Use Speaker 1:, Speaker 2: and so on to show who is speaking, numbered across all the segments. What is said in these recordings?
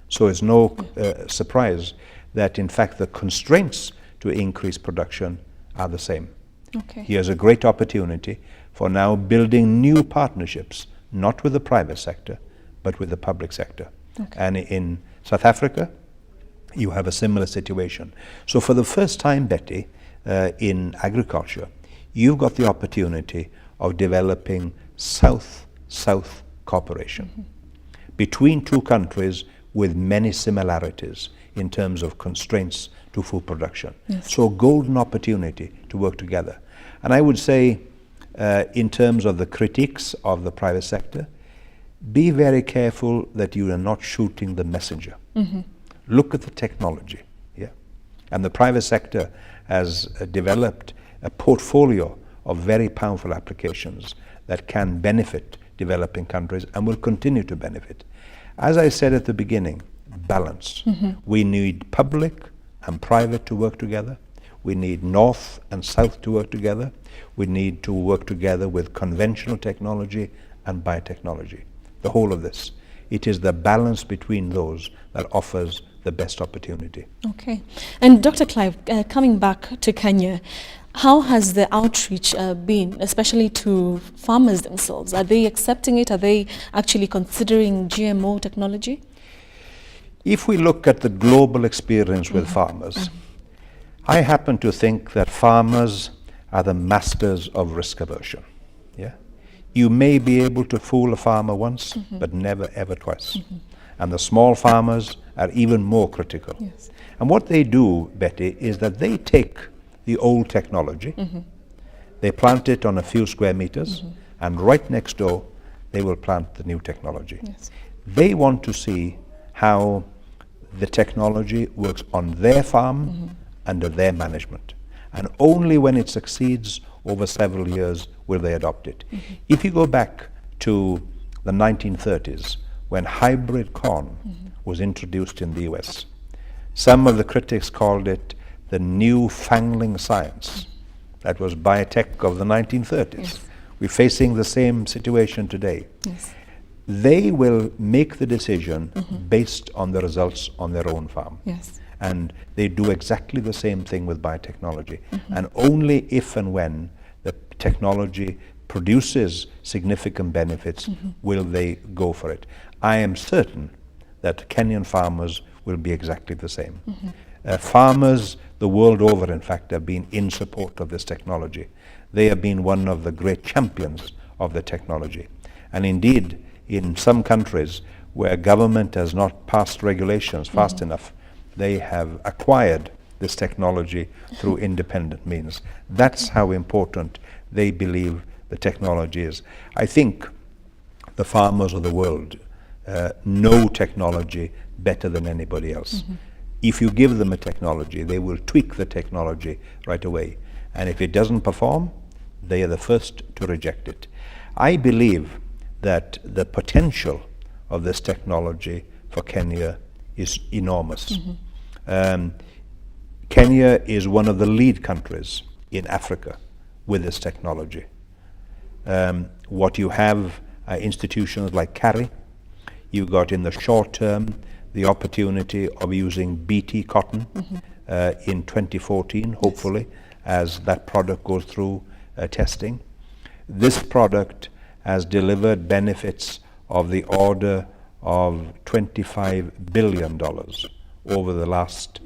Speaker 1: So it's no surprise that in fact the constraints to increase production are the same.
Speaker 2: Okay.
Speaker 1: Here's a great opportunity for now building new partnerships, not with the private sector, but with the public sector.
Speaker 2: Okay.
Speaker 1: And in South Africa, you have a similar situation. So for the first time, Betty, in agriculture, you've got the opportunity of developing South-South cooperation between two countries with many similarities in terms of constraints to food production.
Speaker 2: Yes.
Speaker 1: So a golden opportunity to work together. And I would say, in terms of the critiques of the private sector, be very careful that you are not shooting the messenger. Look at the technology, yeah? And the private sector has developed a portfolio of very powerful applications that can benefit developing countries and will continue to benefit. As I said at the beginning, balance. We need public and private to work together. We need North and South to work together. We need to work together with conventional technology and biotechnology. The whole of this. It is the balance between those that offers the best opportunity.
Speaker 2: Okay. And Dr. Clive, coming back to Kenya, how has the outreach been, especially to farmers themselves? Are they accepting it? Are they actually considering GMO technology?
Speaker 1: If we look at the global experience with farmers, I happen to think that farmers are the masters of risk aversion. Yeah? You may be able to fool a farmer once, but never ever twice. And the small farmers are even more critical.
Speaker 2: Yes.
Speaker 1: And what they do, Betty, is that they take the old technology, they plant it on a few square meters, and right next door, they will plant the new technology.
Speaker 2: Yes.
Speaker 1: They want to see how the technology works on their farm under their management. And only when it succeeds over several years will they adopt it. If you go back to the 1930s, when hybrid corn was introduced in the US, some of the critics called it the newfangled science. That was biotech of the 1930s.
Speaker 2: Yes.
Speaker 1: We're facing the same situation today.
Speaker 2: Yes.
Speaker 1: They will make the decision based on the results on their own farm.
Speaker 2: Yes.
Speaker 1: And they do exactly the same thing with biotechnology. And only if and when the technology produces significant benefits will they go for it. I am certain that Kenyan farmers will be exactly the same. Farmers the world over, in fact, have been in support of this technology. They have been one of the great champions of the technology. And indeed, in some countries where government has not passed regulations fast enough, they have acquired this technology through independent means. That's how important they believe the technology is. I think the farmers of the world know technology better than anybody else. If you give them a technology, they will tweak the technology right away. And if it doesn't perform, they are the first to reject it. I believe that the potential of this technology for Kenya is enormous. Kenya is one of the lead countries in Africa with this technology. What you have are institutions like CARI. You got in the short term the opportunity of using BT cotton in 2014, hopefully, as that product goes through testing. This product has delivered benefits of the order of $25 billion over the last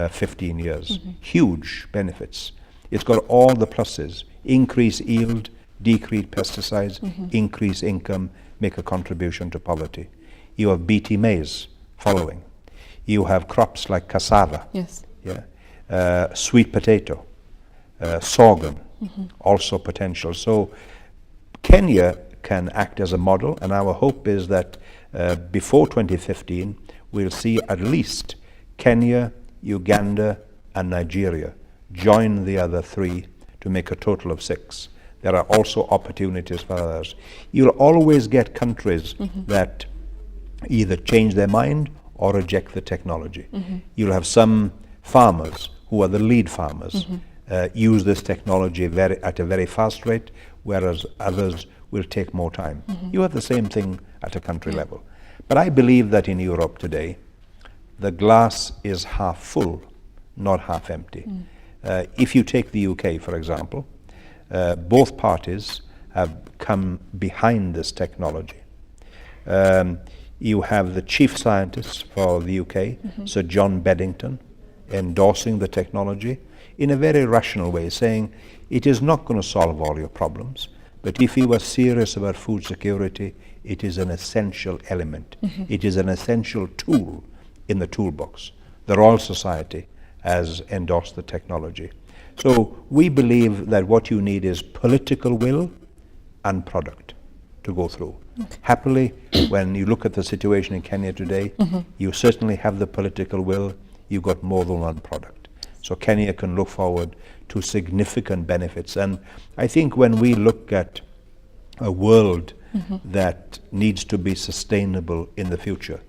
Speaker 1: 15 years. Huge benefits. It's got all the pluses: increase yield, decrease pesticides, increase income, make a contribution to poverty. You have BT maize following. You have crops like cassava, sweet potato, sorghum, also potential. So Kenya can act as a model, and our hope is that before 2015, we'll see at least Kenya, Uganda, and Nigeria join the other three to make a total of 6. There are also opportunities for others. You'll always get countries that either change their mind or reject the technology. You'll have some farmers who are the lead farmers use this technology at a very fast rate, whereas others will take more time. You have the same thing at a country level. But I believe that in Europe today, the glass is half full, not half empty. If you take the UK, for example, both parties have come behind this technology. You have the chief scientist for the UK, Sir John Beddington, endorsing the technology in a very rational way, saying it is not going to solve all your problems, but if you are serious about food security, it is an essential element. It is an essential tool in the toolbox. The Royal Society has endorsed the technology. So we believe that what you need is political will and product to go through. Happily, when you look at the situation in Kenya today, you certainly have the political will, you've got more than one product. So Kenya can look forward to significant benefits. And I think when we look at a world that needs to be sustainable in the future,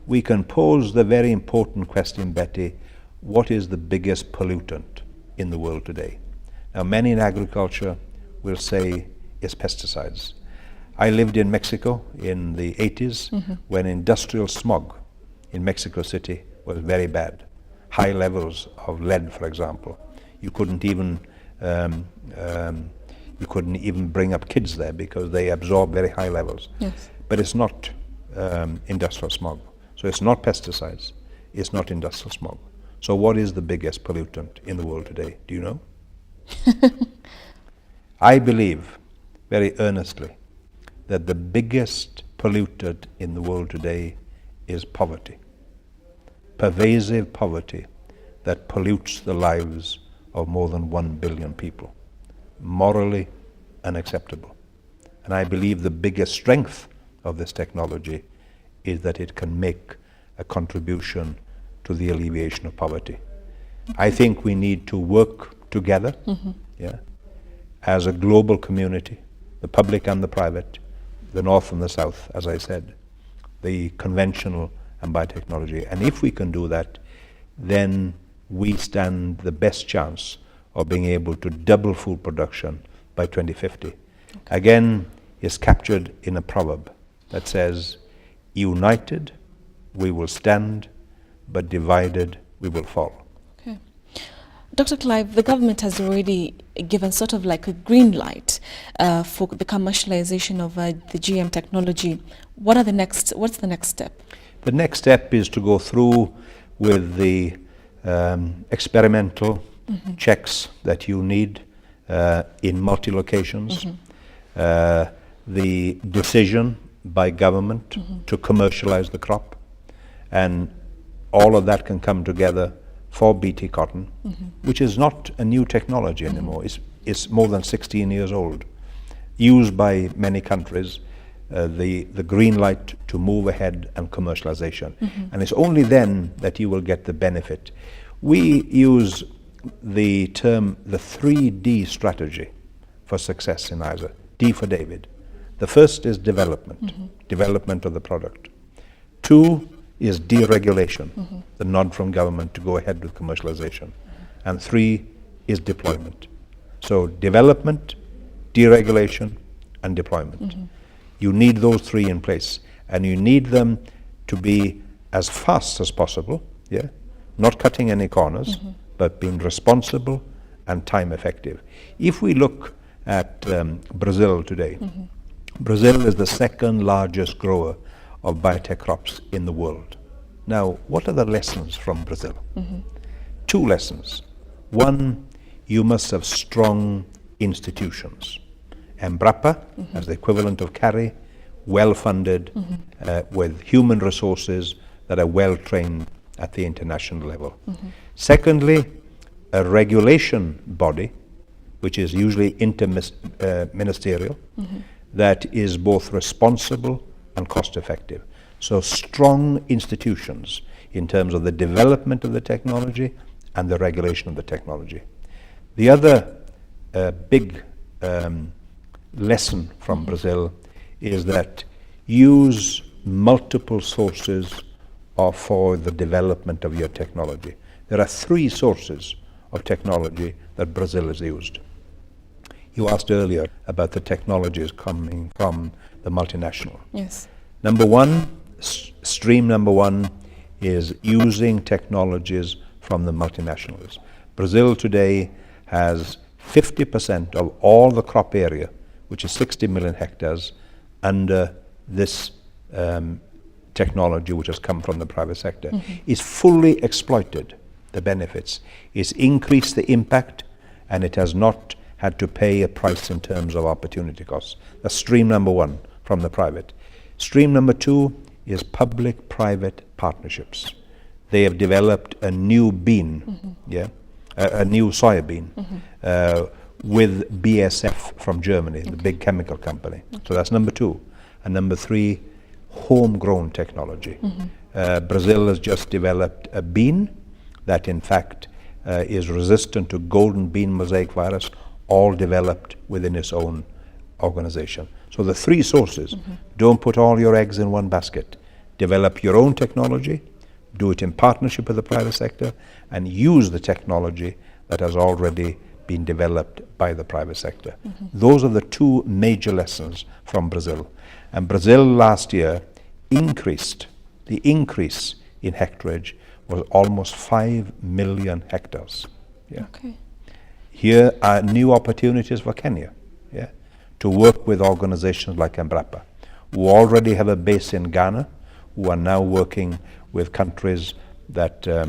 Speaker 1: we can pose the very important question, Betty, what is the biggest pollutant in the world today? Now, many in agriculture will say it's pesticides. I lived in Mexico in the 80s when industrial smog in Mexico City was very bad. High levels of lead, for example. You couldn't even bring up kids there because they absorb very high levels.
Speaker 2: Yes.
Speaker 1: But it's not industrial smog. So it's not pesticides. It's not industrial smog. So what is the biggest pollutant in the world today? Do you know? I believe very earnestly that the biggest pollutant in the world today is poverty. Pervasive poverty that pollutes the lives of more than 1 billion people. Morally unacceptable. And I believe the biggest strength of this technology is that it can make a contribution to the alleviation of poverty. I think we need to work together, as a global community, the public and the private, the North and the South, as I said, the conventional and biotechnology. And if we can do that, then we stand the best chance of being able to double food production by 2050. Again, is captured in a proverb that says, united we will stand, but divided we will fall.
Speaker 2: Okay. Dr. Clive, the government has already given sort of like a green light for the commercialization of the GM technology. What's the next step?
Speaker 1: The next step is to go through with the experimental checks that you need in multi-locations, the decision by government to commercialize the crop, and all of that can come together for BT cotton, which is not a new technology anymore. It's more than 16 years old, used by many countries, the green light to move ahead and commercialization. And it's only then that you will get the benefit. We use the term the 3D strategy for success in ISA. D for David. The first is development, development of the product. 2 is deregulation, the nod from government to go ahead with commercialization. And 3 is deployment. So development, deregulation, and deployment. You need those 3 in place, and you need them to be as fast as possible, not cutting any corners, but being responsible and time effective. If we look at Brazil today, Brazil is the second largest grower of biotech crops in the world. Now, what are the lessons from Brazil? 2 lessons. 1, you must have strong institutions. Embrapa, as the equivalent of CARI, well-funded, with human resources that are well-trained at the international level. Secondly, a regulation body, which is usually interministerial, that is both responsible and cost-effective. So strong institutions in terms of the development of the technology and the regulation of the technology. The other big lesson from Brazil is that use multiple sources for the development of your technology. There are 3 sources of technology that Brazil has used. You asked earlier about the technologies coming from the multinational.
Speaker 2: Yes.
Speaker 1: Number 1, stream number 1 is using technologies from the multinationals. Brazil today has 50% of all the crop area, which is 60 million hectares, under this technology which has come from the private sector. Is fully exploited the benefits. It's increased the impact, and it has not had to pay a price in terms of opportunity costs. That's stream number one from the private. Stream number two is public-private partnerships. They have developed a new bean, a new soybean, with BASF from Germany, the big chemical company. So that's number two. And number three, homegrown technology. Brazil has just developed a bean that in fact is resistant to golden bean mosaic virus, all developed within its own organization. So the three sources, don't put all your eggs in one basket. Develop your own technology, do it in partnership with the private sector, and use the technology that has already been developed by the private sector. Those are the two major lessons from Brazil. And Brazil last year the increase in hectarage was almost 5 million hectares.
Speaker 2: Okay.
Speaker 1: Here are new opportunities for Kenya, to work with organizations like Embrapa, who already have a base in Ghana, who are now working with countries that are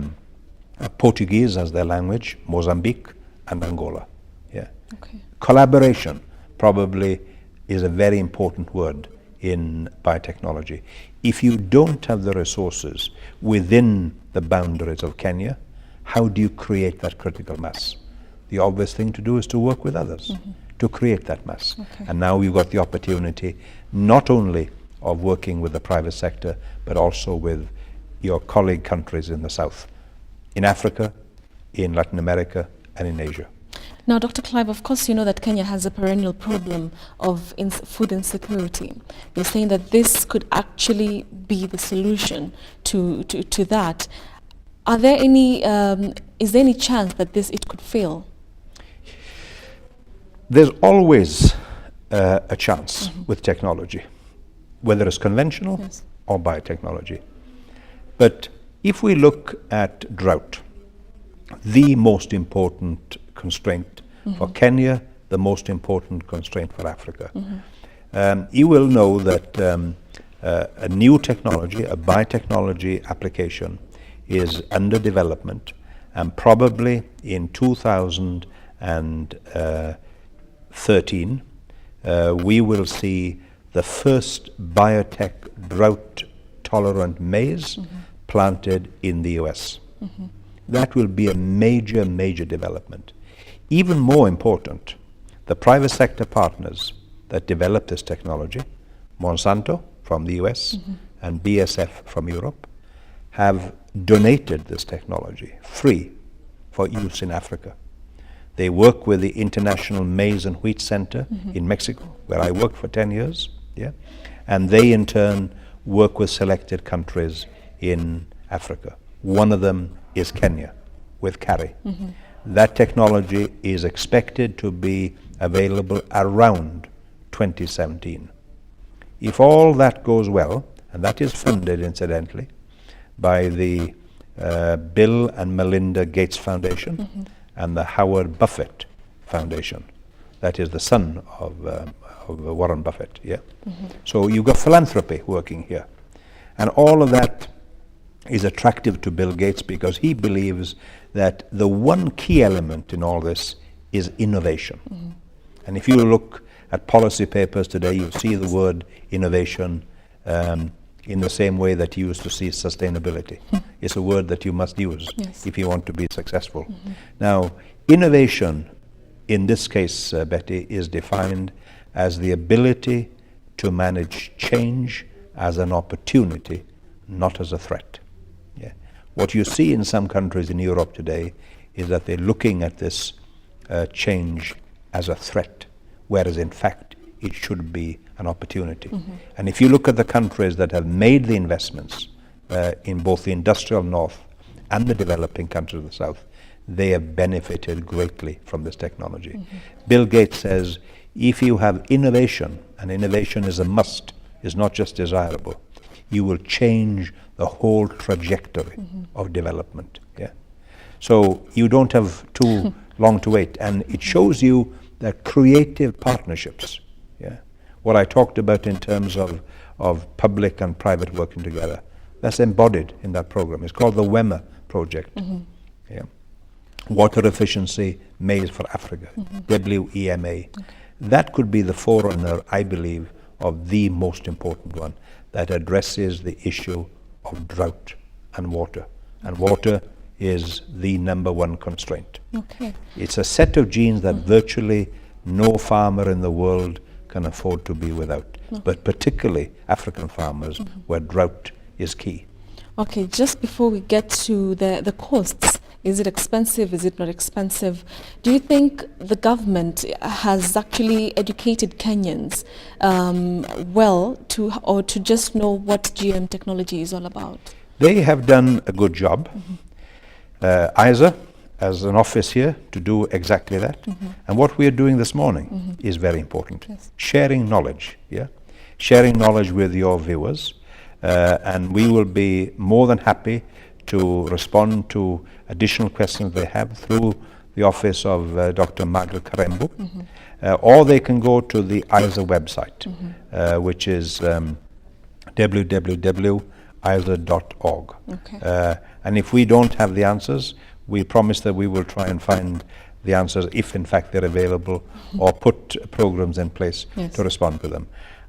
Speaker 1: Portuguese as their language, Mozambique and Angola.
Speaker 2: Okay.
Speaker 1: Collaboration probably is a very important word in biotechnology. If you don't have the resources within the boundaries of Kenya, how do you create that critical mass? The obvious thing to do is to work with others to create that mass.
Speaker 2: Okay.
Speaker 1: And now you've got the opportunity not only of working with the private sector, but also with your colleague countries in the South, in Africa, in Latin America, and in Asia.
Speaker 2: Now, Dr. Clive, of course you know that Kenya has a perennial problem of food insecurity. You're saying that this could actually be the solution to that. Are there any, is there any chance that it could fail?
Speaker 1: There's always a chance with technology, whether it's conventional or biotechnology. But if we look at drought, the most important constraint for Kenya, the most important constraint for Africa, you will know that a new technology, a biotechnology application, is under development, and probably in 2013 we will see the first biotech drought-tolerant maize planted in the US. That will be a major, major development. Even more important, the private sector partners that develop this technology, Monsanto from the US and BASF from Europe, have donated this technology free for use in Africa. They work with the International Maize and Wheat Center in Mexico, where I worked for 10 years, and they in turn work with selected countries in Africa. One of them is Kenya, with KARI. That technology is expected to be available around 2017. If all that goes well, and that is funded incidentally by the Bill and Melinda Gates Foundation and the Howard Buffett Foundation, that is the son of Warren Buffett, So you've got philanthropy working here. And all of that is attractive to Bill Gates because he believes that the one key element in all this is innovation. And if you look at policy papers today, you see the word innovation in the same way that you used to see sustainability. It's a word that you must use if you want to be successful. Now, innovation in this case, Betty, is defined as the ability to manage change as an opportunity, not as a threat. What you see in some countries in Europe today is that they're looking at this change as a threat, whereas in fact it should be an opportunity. And if you look at the countries that have made the investments in both the industrial north and the developing countries of the south, they have benefited greatly from this technology. Bill Gates says, if you have innovation, and innovation is a must, is not just desirable, you will change the whole trajectory of development. Yeah. So you don't have too long to wait, and it shows you that creative partnerships, yeah, what I talked about in terms of public and private working together, that's embodied in that program. It's called the WEMA project. Yeah. Water Efficiency Maize for Africa, WEMA. That could be the forerunner, I believe, of the most important one that addresses the issue of drought and water. And water is the number one constraint.
Speaker 2: Okay.
Speaker 1: It's a set of genes that virtually no farmer in the world can afford to be without, but particularly African farmers where drought is key.
Speaker 2: Okay, just before we get to the costs, is it expensive, is it not expensive? Do you think the government has actually educated Kenyans well to just know what GM technology is all about?
Speaker 1: They have done a good job. ISA as an office here to do exactly that. And what we are doing this morning is very important.
Speaker 2: Yes.
Speaker 1: Sharing knowledge, yeah? Sharing knowledge with your viewers. And we will be more than happy to respond to additional questions they have through the office of Dr. Margaret Karembu. Or they can go to the ISA website, which is www.isa.org.
Speaker 2: Okay.
Speaker 1: And if we don't have the answers, we promise that we will try and find the answers if in fact they're available, or put programs in place to respond to them.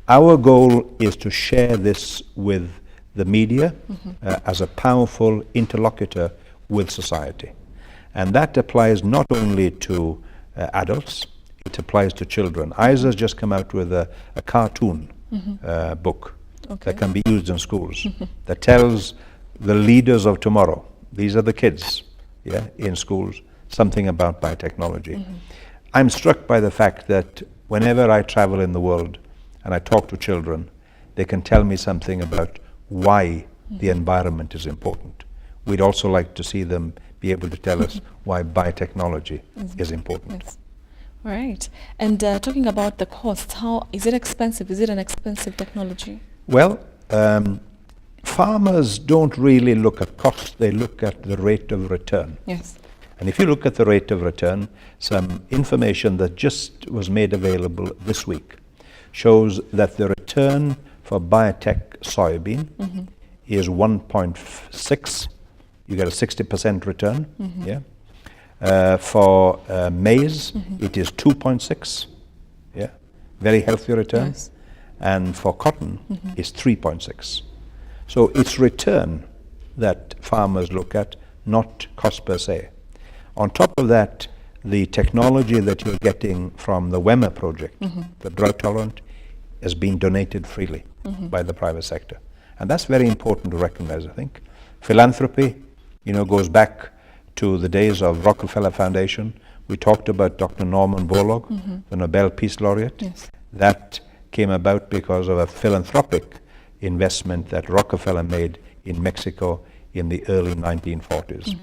Speaker 1: Our goal is to share this with the media as a powerful interlocutor with society. And that applies not only to adults, it applies to children. ISA has just come out with a cartoon book that can be used in schools that tells the leaders of tomorrow, these are the kids, yeah, in schools, something about biotechnology. I'm struck by the fact that whenever I travel in the world and I talk to children, they can tell me something about why the environment is important. We'd also like to see them be able to tell us why biotechnology is important.
Speaker 2: Yes. All right. And talking about the costs, how is it expensive? Is it an expensive technology?
Speaker 1: Well, farmers don't really look at cost, they look at the rate of return.
Speaker 2: Yes.
Speaker 1: And if you look at the rate of return, some information that just was made available this week shows that the return for biotech soybean is 1.6. You get a 60% return. Yeah. For maize, it is 2.6. Yeah. Very healthy return.
Speaker 2: Yes.
Speaker 1: And for cotton, it's 3.6. So it's return that farmers look at, not cost per se. On top of that, the technology that you're getting from the WEMA project, the drought tolerant, has been donated freely by the private sector. And that's very important to recognize, I think. Philanthropy, goes back to the days of Rockefeller Foundation. We talked about Dr. Norman Borlaug, the Nobel Peace Laureate.
Speaker 2: Yes.
Speaker 1: That came about because of a philanthropic investment that Rockefeller made in Mexico in the early 1940s.